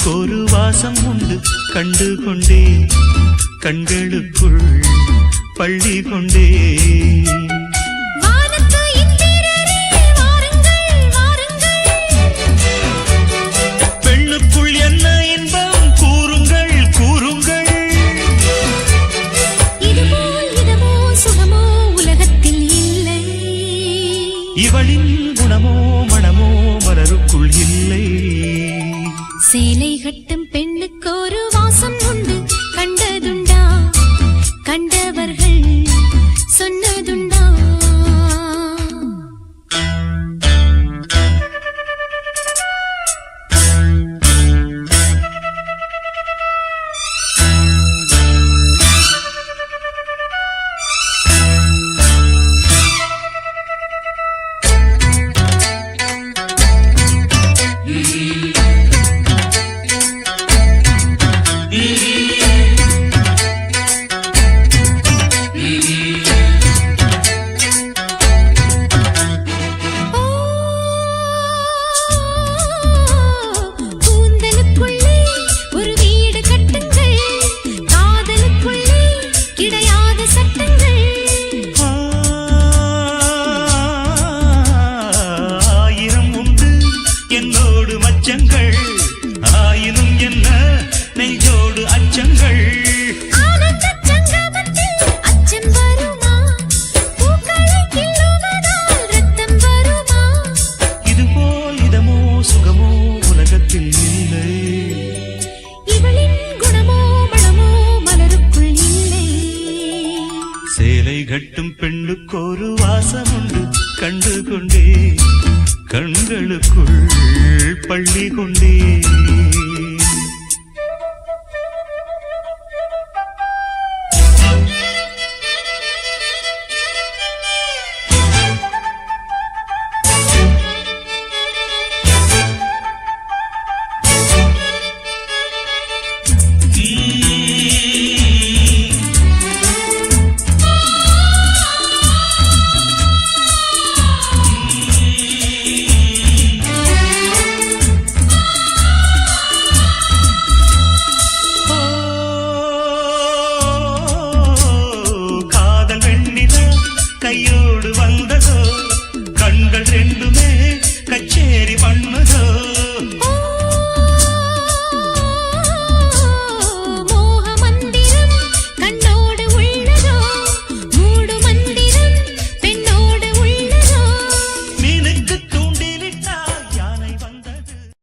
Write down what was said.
பெண்ணுக்கொரு வாசம் உண்டு கண்டு கொண்டே கண்களுக்குள் பள்ளி கொண்டே பெண்ணுக்குள் என்ன இன்பம் கூறுங்கள் கூறுங்கள் இதுவோ சுகமோ உலகத்தில் இல்லை இவளின் குணமோ மனமோ மலருக்குள் இல்லை சேலை கட்டும் பெண்ணுக்கு ஒரு வாசம் உண்டு கண்டதுண்டா கண்டவர்கள் சொன்னதுண்டா என்னோடு மச்சங்கள் ஆயினும் என்ன நெஞ்சோடு அச்சங்கள் அச்சம் வருமா பூக்களை கிள்ளுவதால் ரத்தம் வருமா இதுபோல் இதமோ சுகமோ உலகத்தில் இல்லை இவளின் குணமோ மனமோ மலருக்குள் இல்லை சேலை கட்டும் பெண்ணுக்கொரு வாசம் உண்டு கண்டு கொண்டே கண்களுக்குள் பள்ளி கொண்டே